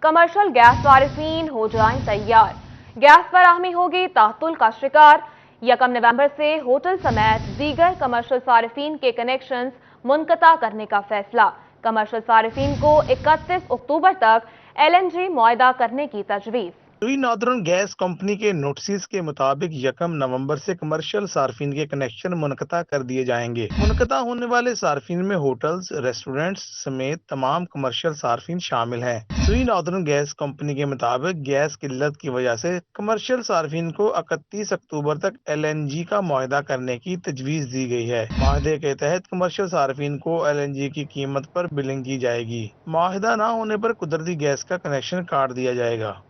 Commercial gas सारिफीन हो जाएं तैयार। गैस फराहमी होगी तातुल का शिकार। 1 नवंबर से होटल समेत दीगर कमर्शियल सारिफीन के कनेक्शंस मुनक़ता करने का फैसला। कमर्शियल सारिफीन को 31 अक्टूबर तक LNG मुआहदा करने की तजवीज़। सुई नॉर्दर्न गैस कंपनी के नोटिस के मुताबिक 1 नवंबर से कमर्शियल सार्फिन के कनेक्शन मुनक़ता कर दिए जाएंगे। मुनक़ता होने वाले सार्फिन में होटल्स, रेस्टोरेंट्स समेत तमाम कमर्शियल सार्फिन शामिल हैं। सुई नॉर्दर्न गैस कंपनी के मुताबिक गैस किल्लत की वजह से कमर्शियल सार्फिन को 31 अक्टूबर तक LNG का मुआहदा करने की तजवीज़ दी गई है। मुआहदे के तहत कमर्शियल सार्फिन को LNG की कीमत पर बिलिंग की जाएगी। मुआहदा न होने पर कुदरती गैस का कनेक्शन काट दिया जाएगा।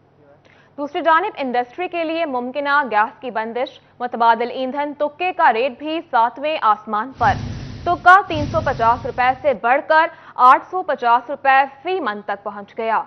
दूसरी जानिब इंडस्ट्री के लिए मुमकिना गैस की बंदिश, मुतबादिल ईंधन तुक्के का रेट भी 7वें आसमान पर। तुक्का 350 रुपए से बढ़कर 850 रुपए फी मन तक पहुंच गया।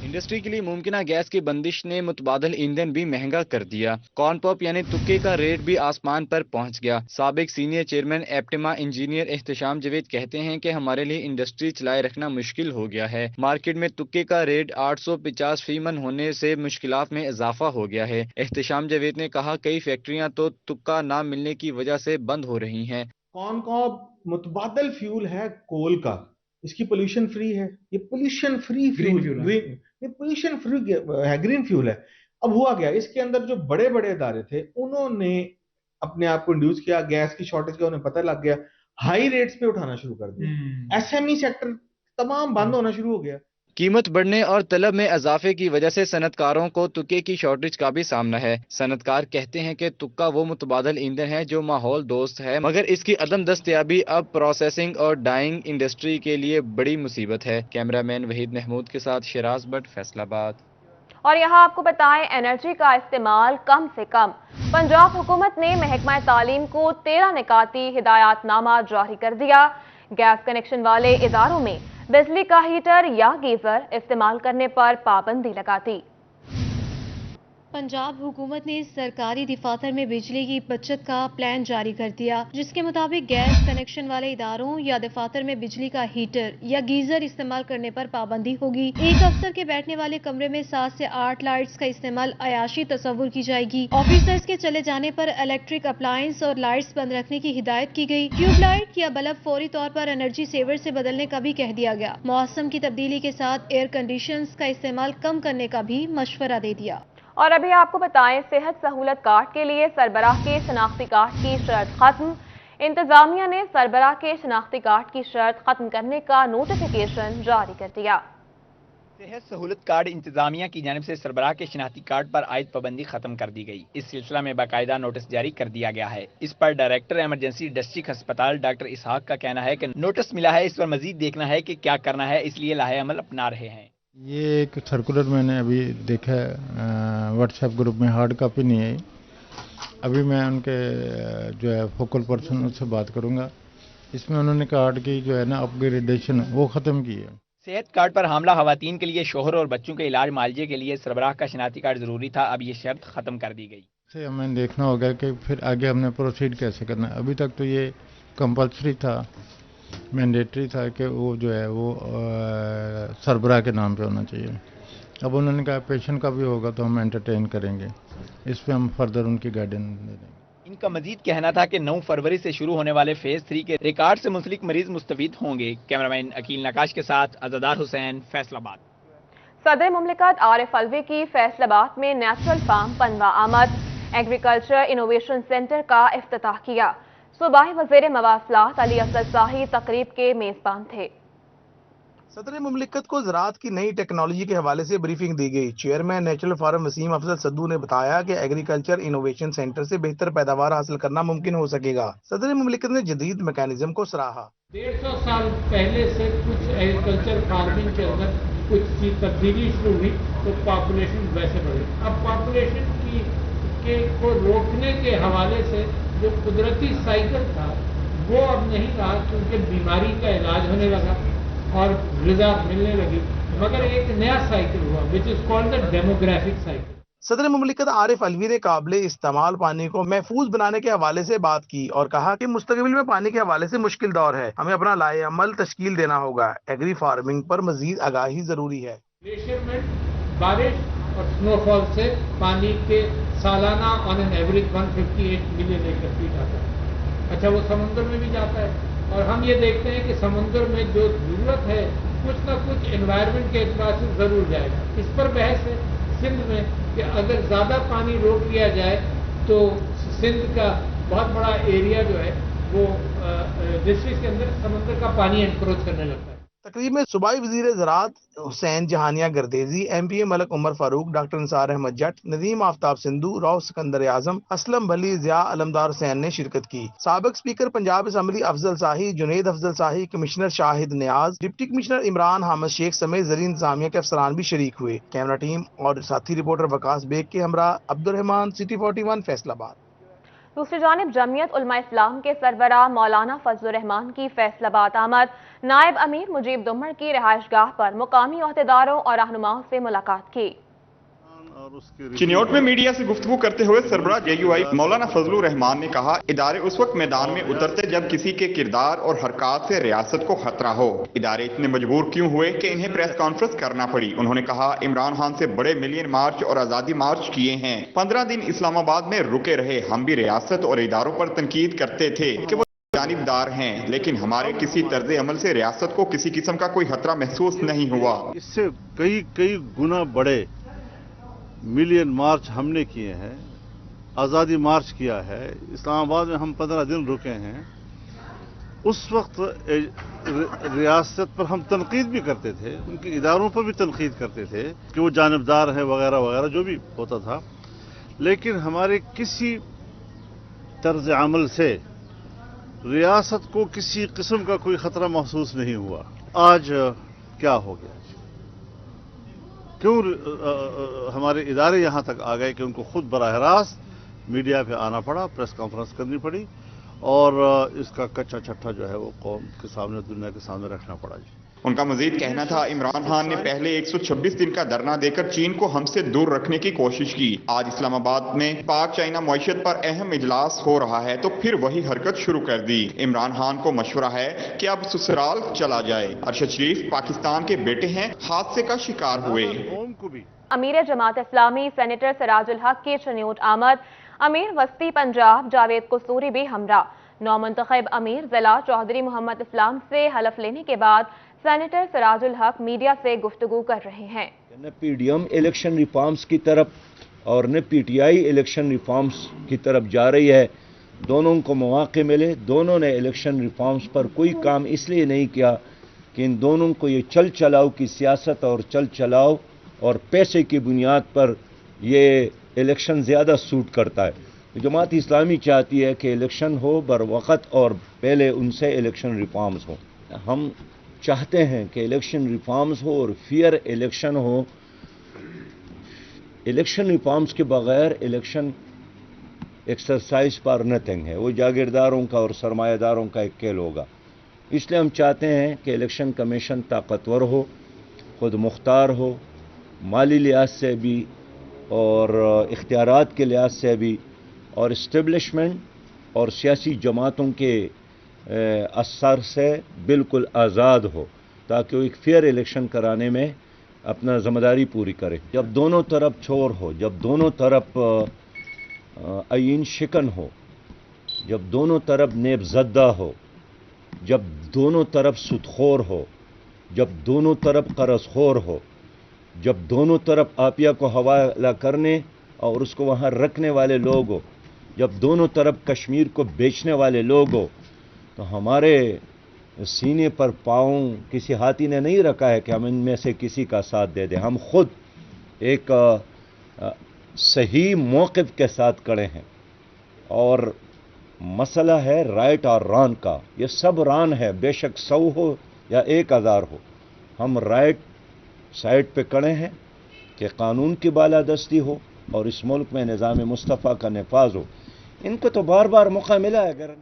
इंडस्ट्री के लिए मुमकिना गैस की बंदिश ने मुतबादल ईंधन भी महंगा कर दिया। कॉर्न पॉप यानी तुक्के का रेट भी आसमान पर पहुंच गया। साबिक सीनियर चेयरमैन एप्टिमा इंजीनियर एहतशाम जावेद कहते हैं कि हमारे लिए इंडस्ट्री चलाए रखना मुश्किल हो गया है। मार्केट में तुक्के का रेट 850 फीमन होने से मुश्किलात में इजाफा हो गया है। एहतशाम जावेद ने कहा कई फैक्ट्रियां तो तुक्का ना मिलने की वजह से बंद हो रही हैं। कॉर्न पॉप मुतबादल फ्यूल है कोल का, इसकी पोल्यूशन फ्री है, ये पोल्यूशन फ्री फ्यूल ये पोल्यूशन फ्री है, ग्रीन फ्यूल है। अब हुआ क्या, इसके अंदर जो बड़े बड़े अदारे थे उन्होंने अपने आप को इंड्यूस किया, गैस की शॉर्टेज का उन्हें पता लग गया, हाई रेट्स पे उठाना शुरू कर दिया। SME सेक्टर तमाम बंद होना शुरू हो गया। कीमत बढ़ने और तलब में इजाफे की वजह से सनतकारों को तुक्के की शॉर्टेज का भी सामना है। सनतकार कहते हैं कि तुक्का वो मुतबादल ईंधन है जो माहौल दोस्त है, मगर इसकी अदम दस्तयाबी अब प्रोसेसिंग और डाइंग इंडस्ट्री के लिए बड़ी मुसीबत है। कैमरामैन वहीद महमूद के साथ शिराज भट्ट, फैसलाबाद। और यहाँ आपको बताएं, एनर्जी का इस्तेमाल कम से कम। पंजाब हुकूमत ने महकमा तालीम को 13 निकाती हिदायतनामा जारी कर दिया। गैस कनेक्शन वाले इदारों में बिजली का हीटर या गीजर इस्तेमाल करने पर पाबंदी लगा दी। पंजाब हुकूमत ने सरकारी दफातर में बिजली की बचत का प्लान जारी कर दिया, जिसके मुताबिक गैस कनेक्शन वाले इदारों या दफातर में बिजली का हीटर या गीजर इस्तेमाल करने पर पाबंदी होगी। एक अफसर के बैठने वाले कमरे में 7 से 8 लाइट्स का इस्तेमाल अयाशी तस्वुर की जाएगी। ऑफिसर्स के चले जाने पर इलेक्ट्रिक अप्लायंस और लाइट्स बंद रखने की हिदायत की गई। ट्यूबलाइट या बल्ब फौरी तौर पर एनर्जी सेवर से बदलने का भी कह दिया गया। मौसम की तब्दीली के साथ एयर कंडीशंस का इस्तेमाल कम करने का भी मशवरा दे दिया। और अभी आपको बताएं, सेहत सहूलत कार्ड के लिए सरबराह के शनाख्ती कार्ड की शर्त खत्म। इंतजामिया ने सरबराह के शनाख्ती कार्ड की शर्त खत्म करने का नोटिफिकेशन जारी कर दिया। सेहत सहूलत कार्ड इंतजामिया की जानिब से सरबराह के शनाख्ती कार्ड पर आयद पाबंदी खत्म कर दी गई। इस सिलसिला में बाकायदा नोटिस जारी कर दिया गया है। इस पर डायरेक्टर इमरजेंसी डिस्ट्रिक्ट अस्पताल डॉक्टर इसहाक का कहना है कि नोटिस मिला है, इस पर मजीद देखना है कि क्या करना है, इसलिए लाहे अमल अपना रहे हैं। ये एक सर्कुलर मैंने अभी देखा है व्हाट्सएप ग्रुप में, हार्ड कॉपी नहीं है। अभी मैं उनके जो है फोकल पर्सन उससे बात करूंगा। इसमें उन्होंने कार्ड की जो है ना अपग्रेडेशन वो ख़त्म की है। सेहत कार्ड पर हामला खवातीन के लिए शोहर और बच्चों के इलाज मालजे के लिए सरबराह का शनाख्ती कार्ड जरूरी था, अब ये शर्त खत्म कर दी गई। से हमें देखना होगा कि फिर आगे हमने प्रोसीड कैसे करना है। अभी तक तो ये कंपल्सरी था, मैंडेटरी था कि वो जो है वो सरबराह के नाम पे होना चाहिए। अब उन्होंने कहा पेशेंट का भी होगा तो हम एंटरटेन करेंगे, इस पे हम फर्दर उनकी गाइडेंस दे देंगे। इनका मजीद कहना था कि 9 फरवरी से शुरू होने वाले फेज 3 के रिकॉर्ड से मुंसलिक मरीज मुस्तफीद होंगे। कैमरामैन अकील नकाश के साथ अज़ादार हुसैन, फैसलाबाद। सदर मुमलिकत आरिफ अलवी की फैसलाबाद में नेचुरल फार्म पनवा आमद एग्रीकल्चर इनोवेशन सेंटर का इफ्तिताह किया। सूबाई वज़ीर मवासलात अली असद शाही तकरीब के मेजबान थे। सदर मुमलिकत को ज़राअत की नई टेक्नोलॉजी के हवाले से ब्रीफिंग दी गई। Chairman natural farm Waseem Afzal Saddu ने बताया कि एग्रीकल्चर इनोवेशन सेंटर से बेहतर पैदावार हासिल करना मुमकिन हो सकेगा। सदर मुमलिकत ने जदीद मैकेनिज्म को सराहा। 150 साल पहले से कुछ एग्रीकल्चर फार्मिंग के अंदर कुछ चीज तब्दीली शुरू हुई तो पॉपुलेशन वैसे बढ़ी। अब पॉपुलेशन को रोकने के हवाले से जो कुदरती साइकिल था वो अब नहीं रहा, क्योंकि बीमारी का इलाज होने लगा और ग़िज़ा मिलने लगी, मगर एक नया साइकिल हुआ which is called the demographic cycle. सदर मुमलिकत आरिफ अलवी ने काबिल इस्तेमाल पानी को महफूज बनाने के हवाले से बात की और कहा कि मुस्तकबिल में पानी के हवाले से मुश्किल दौर है, हमें अपना लाए अमल तश्कील देना होगा। एग्री फार्मिंग पर मजीद आगाही जरूरी है। ग्लेशियर में बारिश और स्नोफॉल से पानी के सालाना ऑन एन एवरेज 158 मिलियन एकड़ फीट आता है। अच्छा, वो समुद्र में भी जाता है और हम ये देखते हैं कि समुद्र में जो जरूरत है कुछ ना कुछ एनवायरनमेंट के एतबार से जरूर जाएगा। इस पर बहस है सिंध में कि अगर ज्यादा पानी रोक लिया जाए तो सिंध का बहुत बड़ा एरिया जो है वो डिस्ट्रिक्ट के अंदर समुद्र का पानी एनक्रोच करने लगता है। तकरीब में सूबाई वजीर ज़राअत हुसैन जहानिया गर्देजी, MPA मलक उमर फारूक, डॉक्टर निसार अहमद जट, नदीम आफ्ताब सिंधु, रऊफ सिकंदर आजम, असलम भली, ज़िया अलमदार हुसैन ने शिरकत की। साबिक स्पीकर पंजाब असम्बली अफजल शाही, जुनैद अफजल शाही, कमिश्नर शाहिद नियाज, डिप्टी कमिश्नर इमरान हामिद शेख समेत ज़री इंतजामिया के अफसरान भी शरीक हुए। कैमरा टीम और साथी रिपोर्टर वकास बेग के हमरा अब्दुर्रहमान, सिटी 41 फैसलाबाद। दूसरी जानिब जमीयत उलमा इस्लाम के सरबराह मौलाना फजलुर रहमान की फैसलाबाद आमद नायब अमीर मुजीब दुम्मड़ की रिहाइशगाह पर मुकामी ओहदेदारों और रहनुमाओं से मुलाकात की। चिन्योट में मीडिया से गुफ्तगू करते हुए सरबराह JUI मौलाना फजलुर रहमान ने कहा, इदारे उस वक्त मैदान में उतरते जब किसी के किरदार और हरकत से रियासत को खतरा हो। इदारे इतने मजबूर क्यों हुए कि इन्हें प्रेस कॉन्फ्रेंस करना पड़ी। उन्होंने कहा, इमरान खान से बड़े मिलियन मार्च और आजादी मार्च किए हैं। 15 दिन इस्लामाबाद में रुके रहे। हम भी रियासत और इदारों पर तनकीद करते थे कि वो जानिबदार हैं, लेकिन हमारे किसी तर्ज अमल से रियासत को किसी किस्म का कोई खतरा महसूस नहीं हुआ। इससे कई गुना बड़े मिलियन मार्च हमने किए हैं, आज़ादी मार्च किया है। इस्लामाबाद में हम 15 दिन रुके हैं। उस वक्त रियासत पर हम तनकीद भी करते थे, उनके इदारों पर भी तनकीद करते थे कि वो जानिबदार हैं वगैरह वगैरह जो भी होता था, लेकिन हमारे किसी तर्ज अमल से रियासत को किसी किस्म का कोई खतरा महसूस नहीं हुआ। आज क्या हो गया? क्यों हमारे इदारे यहाँ तक आ गए कि उनको खुद बराह रास्त मीडिया पे आना पड़ा, प्रेस कॉन्फ्रेंस करनी पड़ी और इसका कच्चा छट्टा जो है वो कौम के सामने, दुनिया के सामने रखना पड़ा जी। उनका मजीद कहना था, इमरान खान ने पहले 126 दिन का धरना देकर चीन को हमसे दूर रखने की कोशिश की। आज इस्लामाबाद में पाक चाइना मईशत पर अहम इजलास हो रहा है तो फिर वही हरकत शुरू कर दी। इमरान खान को मशवरा है कि अब ससुराल चला जाए। अरशद शरीफ पाकिस्तान के बेटे हैं, हादसे का शिकार हुए। अमीर जमात इस्लामी सेनेटर सिराजुल हक की चिन्योट आमद, अमीर वस्ती पंजाब जावेद कसूरी भी हमरा। नौमुंतखब अमीर जिला चौधरी मोहम्मद इस्लाम से हलफ लेने के बाद सेनेटर सिराजुल हक मीडिया से गुफ्तगू कर रहे हैं। न PDM इलेक्शन रिफॉर्म्स की तरफ और न PTI इलेक्शन रिफॉर्म्स की तरफ जा रही है। दोनों को मौके मिले, दोनों ने इलेक्शन रिफॉर्म्स पर कोई काम इसलिए नहीं किया कि इन दोनों को ये चल चलाओ की सियासत और चल चलाओ और पैसे की बुनियाद पर ये इलेक्शन ज़्यादा सूट करता है। जमात इस्लामी चाहती है कि इलेक्शन हो बर वक़्त और पहले उनसे इलेक्शन रिफॉर्म्स हो। हम चाहते हैं कि इलेक्शन रिफॉर्म्स हो और फेयर इलेक्शन हो। इलेक्शन रिफॉर्म्स के बगैर इलेक्शन एक्सरसाइज पर नथिंग है, वो जागीरदारों का और सरमायादारों का एक खेल होगा। इसलिए हम चाहते हैं कि इलेक्शन कमीशन ताकतवर हो, खुद मुख्तार हो, माली लिहाज से भी और इख्तियारात के लिहाज से भी, और इस्टेब्लिशमेंट और सियासी जमातों के असर से बिल्कुल आज़ाद हो, ताकि वो एक फेयर इलेक्शन कराने में अपना ज़िम्मेदारी पूरी करे। जब दोनों तरफ चोर हो, जब दोनों तरफ आईन शिकन हो, जब दोनों तरफ नेबज़द्दा हो, जब दोनों तरफ सुदखोर हो, जब दोनों तरफ कर्ज़खोर हो, जब दोनों तरफ आपिया को हवाला करने और उसको वहाँ रखने वाले लोग हो, जब दोनों तरफ कश्मीर को बेचने वाले लोग हो, तो हमारे सीने पर पाँव किसी हाथी ने नहीं रखा है कि हम इनमें से किसी का साथ दे दें। हम खुद एक सही मौक़िफ़ के साथ खड़े हैं और मसला है राइट और रॉन्ग का। ये सब रॉन्ग है, बेशक 100 हो या 1000 हो, हम राइट साइड पे खड़े हैं कि कानून की बालादस्ती हो और इस मुल्क में निज़ाम मुस्तफ़ा का नफाज हो। इनको तो बार बार मौका मिला है। अगर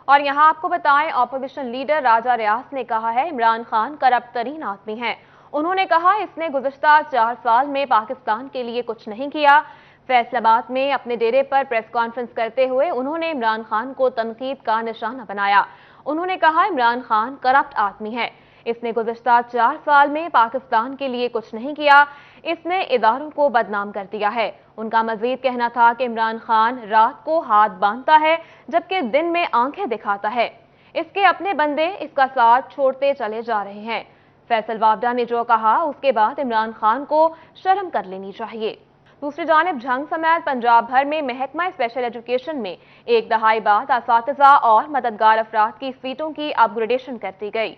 और यहाँ आपको बताएं, अपोजिशन लीडर राजा रियास ने कहा है इमरान खान करप्ट तरीन आदमी है। उन्होंने कहा इसने गुज़श्ता 4 साल में पाकिस्तान के लिए कुछ नहीं किया। फैसलाबाद में अपने डेरे पर प्रेस कॉन्फ्रेंस करते हुए उन्होंने इमरान खान को तनकीद का निशाना बनाया। उन्होंने कहा इमरान खान करप्ट आदमी है। اس نے گزشتہ 4 سال میں پاکستان کے لیے کچھ نہیں کیا، اس نے اداروں کو بدنام کر دیا ہے۔ ان کا مزید کہنا تھا کہ عمران خان رات کو ہاتھ باندھتا ہے جبکہ دن میں آنکھیں دکھاتا ہے، اس کے اپنے بندے اس کا ساتھ چھوڑتے چلے جا رہے ہیں۔ فیصل وابڈا نے جو کہا اس کے بعد عمران خان کو شرم کر لینی چاہیے۔ دوسری جانب جھنگ سمیت پنجاب بھر میں محکمہ اسپیشل ایجوکیشن میں 1 دہائی بعد اساتذہ اور مددگار افراد کی سیٹوں کی اپ گریڈیشن کر دی گئی۔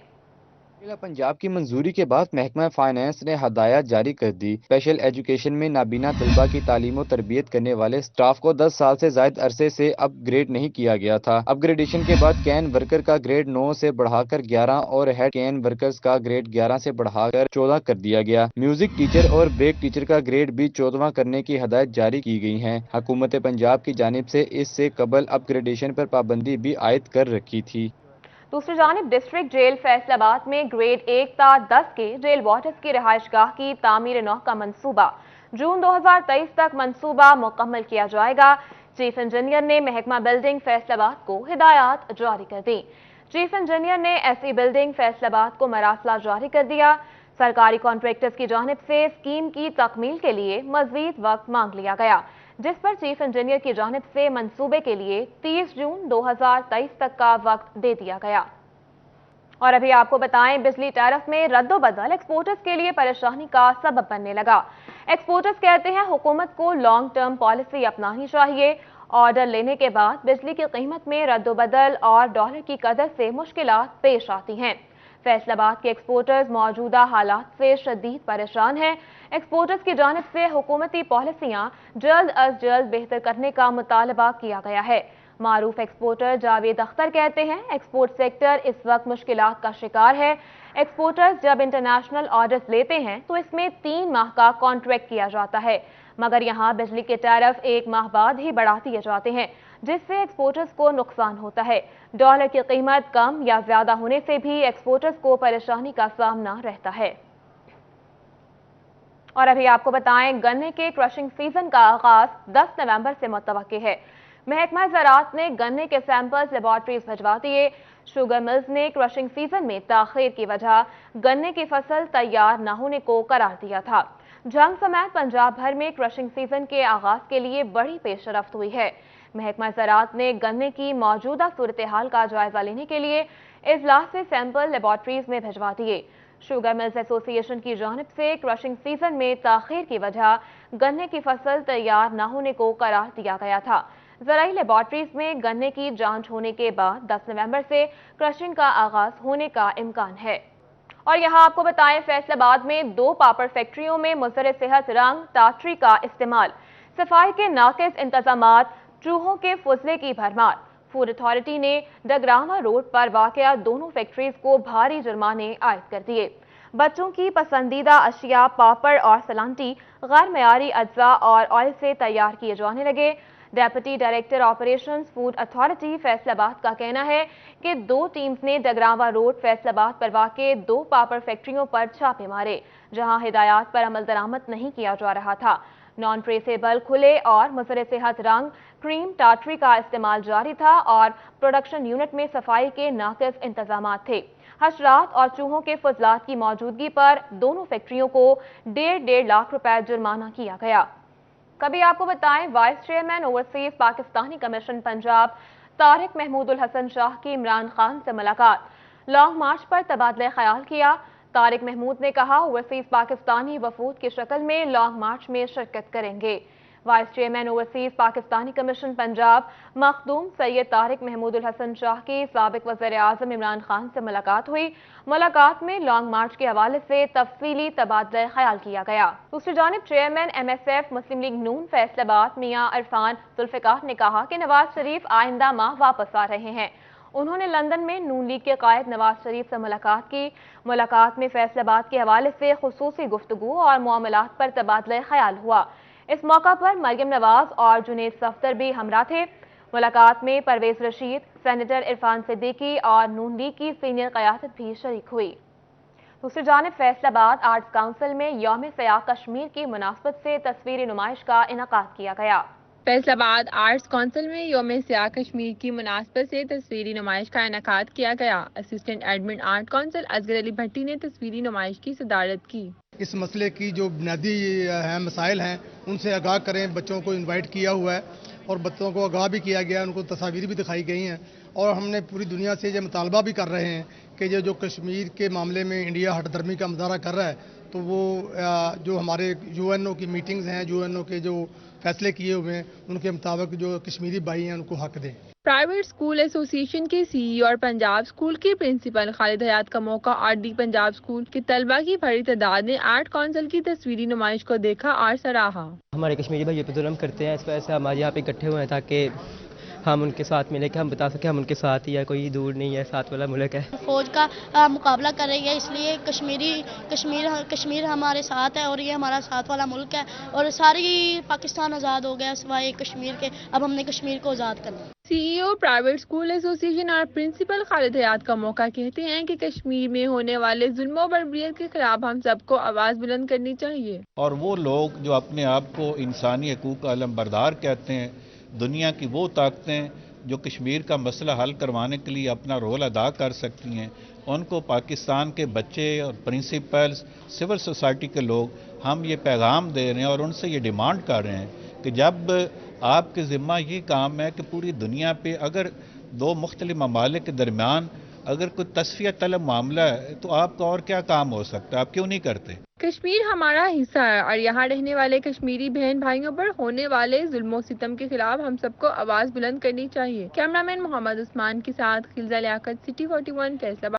ضلع پنجاب کی منظوری کے بعد محکمہ فائنانس نے ہدایات جاری کر دی۔ اسپیشل ایجوکیشن میں نابینا طلبہ کی تعلیم و تربیت کرنے والے سٹاف کو 10 سال سے زائد عرصے سے اپ گریڈ نہیں کیا گیا تھا۔ اپ گریڈیشن کے بعد کین ورکر کا گریڈ 9 سے بڑھا کر 11 اور ہیڈ کین ورکرز کا گریڈ 11 سے بڑھا کر 14 کر دیا گیا۔ میوزک ٹیچر اور بیک ٹیچر کا گریڈ بھی 14واں کرنے کی ہدایت جاری کی گئی ہیں۔ حکومت پنجاب کی جانب سے اس سے قبل اپ گریڈیشن پر پابندی بھی عائد کر رکھی تھی۔ دوسری جانب ڈسٹرکٹ جیل فیصل آباد میں گریڈ 1 تا 10 کے جیل وارڈز کی رہائش گاہ کی تعمیر نو کا منصوبہ جون 2023 تک منصوبہ مکمل کیا جائے گا۔ چیف انجینئر نے محکمہ بلڈنگ فیصل آباد کو ہدایات جاری کر دی۔ چیف انجینئر نے ایس ای بلڈنگ فیصل آباد کو مراسلہ جاری کر دیا۔ سرکاری کانٹریکٹرز کی جانب سے اسکیم کی تکمیل کے لیے مزید وقت مانگ لیا گیا، جس پر چیف انجینئر کی جانب سے منصوبے کے لیے 30 جون 2023 تک کا وقت دے دیا گیا۔ اور ابھی آپ کو بتائیں بجلی ٹیرف میں رد و بدل ایکسپورٹرز کے لیے پریشانی کا سبب بننے لگا۔ ایکسپورٹرز کہتے ہیں حکومت کو لانگ ٹرم پالیسی اپنانی چاہیے۔ آرڈر لینے کے بعد بجلی کی قیمت میں رد و بدل اور ڈالر کی قدر سے مشکلات پیش آتی ہیں۔ فیصل آباد کے ایکسپورٹرز موجودہ حالات سے شدید پریشان ہیں۔ ایکسپورٹرز کی جانب سے حکومتی پالیسیاں جلد از جلد بہتر کرنے کا مطالبہ کیا گیا ہے۔ معروف ایکسپورٹر جاوید اختر کہتے ہیں ایکسپورٹ سیکٹر اس وقت مشکلات کا شکار ہے۔ ایکسپورٹرز جب انٹرنیشنل آرڈرز لیتے ہیں تو اس میں 3 ماہ کا کانٹریکٹ کیا جاتا ہے، مگر یہاں بجلی کے ٹیرف 1 ماہ بعد ہی بڑھا دیے جاتے ہیں، جس سے ایکسپورٹرز کو نقصان ہوتا ہے۔ ڈالر کی قیمت کم یا زیادہ ہونے سے بھی ایکسپورٹرز کو پریشانی کا سامنا رہتا ہے۔ اور ابھی آپ کو بتائیں گنے کے کرشنگ سیزن کا آغاز 10 نومبر سے متوقع ہے۔ محکمہ زراعت نے گنے کے سیمپلز لیبارٹریز بھجوا دیے۔ شوگر ملز نے کرشنگ سیزن میں تاخیر کی وجہ گنے کی فصل تیار نہ ہونے کو قرار دیا تھا۔ جھنگ سمیت پنجاب بھر میں کرشنگ سیزن کے آغاز کے لیے بڑی پیش رفت ہوئی ہے۔ محکمہ زراعت نے گنے کی موجودہ صورتحال کا جائزہ لینے کے لیے اضلاع سے سیمپل لیبارٹریز میں بھجوا دیے۔ شوگر ملز ایسوسی ایشن کی جانب سے کرشنگ سیزن میں تاخیر کی وجہ گنے کی فصل تیار نہ ہونے کو قرار دیا گیا تھا۔ زرعی لیبارٹریز میں گنے کی جانچ ہونے کے بعد 10 نومبر سے کرشنگ کا آغاز ہونے کا امکان ہے۔ اور یہاں آپ کو بتائیں فیصل آباد میں 2 پاپڑ فیکٹریوں میں مضر صحت رنگ ٹاٹری کا استعمال، صفائی کے ناقص انتظامات، چوہوں کے فضلے کی بھرمار۔ فوڈ اتھارٹی نے ڈگراواں روڈ پر واقع دونوں فیکٹریز کو بھاری جرمانے عائد کر دیے۔ بچوں کی پسندیدہ اشیاء پاپڑ اور سلانٹی غیر معیاری اجزاء اور آئل سے تیار کیے جانے لگے۔ Deputy director operations food authority Faisal آباد کا کہنا ہے کہ 2 ٹیمز نے ڈگراواں روڈ فیصل آباد پر واقع 2 پاپڑ فیکٹریوں پر چھاپے مارے، جہاں ہدایات پر عمل درآمد نہیں کیا جا رہا تھا۔ نان ٹریسیبل کھلے اور مضر صحت رنگ کریم ٹاٹری کا استعمال جاری تھا اور پروڈکشن یونٹ میں صفائی کے ناقص انتظامات تھے۔ حشرات اور چوہوں کے فضلات کی موجودگی پر دونوں فیکٹریوں کو 1.5 لاکھ روپے جرمانہ کیا گیا۔ کبھی آپ کو بتائیں vice chairman overseas Pakistani commission Punjab Tariq Mahmood Alhassan Shah کی عمران خان سے ملاقات، لانگ مارچ پر تبادلہ خیال کیا۔ طارق محمود نے کہا اوورسیز پاکستانی وفود کی شکل میں لانگ مارچ میں شرکت کریں گے۔ Vice chairman overseas Pakistani commission Punjab Makhdoom Syed Tariq Mahmood Alhassan Shah کی سابق وزیر اعظم عمران خان سے ملاقات ہوئی۔ ملاقات میں لانگ مارچ کے حوالے سے تفصیلی تبادلہ خیال کیا گیا۔ دوسری جانب چیئرمین ایم ایس ایف مسلم لیگ نون فیصل آباد میاں عرفان ذوالفقار نے کہا کہ نواز شریف آئندہ ماہ واپس آ رہے ہیں۔ انہوں نے لندن میں نون لیگ کے قائد نواز شریف سے ملاقات کی۔ ملاقات میں فیصل آباد کے حوالے سے خصوصی گفتگو اور معاملات پر تبادلہ خیال ہوا۔ اس موقع پر مریم نواز اور جنید صفدر بھی ہمراہ تھے۔ ملاقات میں پرویز رشید، سینیٹر عرفان صدیقی اور نون لیگ کی سینئر قیادت بھی شریک ہوئی۔ دوسری جانب فیصل آباد آرٹس کونسل میں یوم سیاح کشمیر کی مناسبت سے تصویری نمائش کا انعقاد کیا گیا۔ فیصل آباد آرٹس کونسل میں یوم سیاہ کشمیر کی مناسبت سے تصویری نمائش کا انعقاد کیا گیا۔ Assistant admin art council Asghar Ali Bhatti نے تصویری نمائش کی صدارت کی۔ اس مسئلے کی جو بنیادی مسائل ہیں ان سے آگاہ کریں، بچوں کو انوائٹ کیا ہوا ہے اور بچوں کو آگاہ بھی کیا گیا، ان کو تصاویر بھی دکھائی گئی ہیں، اور ہم نے پوری دنیا سے یہ مطالبہ بھی کر رہے ہیں کہ یہ جو کشمیر کے معاملے میں انڈیا ہٹ درمی کا مظاہرہ کر رہا ہے تو وہ جو ہمارے یو این او کی میٹنگز ہیں، یو این او کے جو فیصلے کیے ہوئے ہیں ان کے مطابق جو کشمیری بھائی ہیں ان کو حق دیں۔ پرائیویٹ اسکول ایسوسی ایشن کے سی ای او اور پنجاب اسکول کے پرنسپل خالد حیات کا موقع آر ڈی پنجاب اسکول کے طلبہ کی بڑی تعداد نے آرٹ کونسل کی تصویری نمائش کو دیکھا اور سراہا۔ ہمارے کشمیری بھائیوں پہ ظلم کرتے ہیں، اس وجہ سے ہمارے یہاں پہ اکٹھے ہوئے ہیں تاکہ ہم ان کے ساتھ ملیں، کہ ہم بتا سکیں ہم ان کے ساتھ ہی ہے، کوئی دور نہیں ہے، ساتھ والا ملک ہے۔ فوج کا مقابلہ کر رہی ہے، اس لیے کشمیر ہمارے ساتھ ہے اور یہ ہمارا ساتھ والا ملک ہے، اور ساری پاکستان آزاد ہو گیا سوائے کشمیر کے، اب ہم نے کشمیر کو آزاد کرنا۔ سی ای او پرائیویٹ اسکول ایسوسی ایشن اور پرنسپل خالد حیات کا موقع کہتے ہیں کہ کشمیر میں ہونے والے ظلم و بربریت کے خلاف ہم سب کو آواز بلند کرنی چاہیے۔ اور وہ لوگ جو اپنے آپ کو انسانی حقوق کا علمبردار کہتے ہیں، دنیا کی وہ طاقتیں جو کشمیر کا مسئلہ حل کروانے کے لیے اپنا رول ادا کر سکتی ہیں، ان کو پاکستان کے بچے اور پرنسپلز، سول سوسائٹی کے لوگ ہم یہ پیغام دے رہے ہیں اور ان سے یہ ڈیمانڈ کر رہے ہیں کہ جب آپ کے ذمہ یہ کام ہے کہ پوری دنیا پہ اگر دو مختلف ممالک کے درمیان اگر کوئی تصفیہ طلب معاملہ ہے تو آپ کا اور کیا کام ہو سکتا ہے، آپ کیوں نہیں کرتے؟ کشمیر ہمارا حصہ ہے اور یہاں رہنے والے کشمیری بہن بھائیوں پر ہونے والے ظلم و ستم کے خلاف ہم سب کو آواز بلند کرنی چاہیے۔ کیمرہ مین محمد عثمان کے ساتھ خلزہ لیاقت، سٹی 41 فیصل آباد۔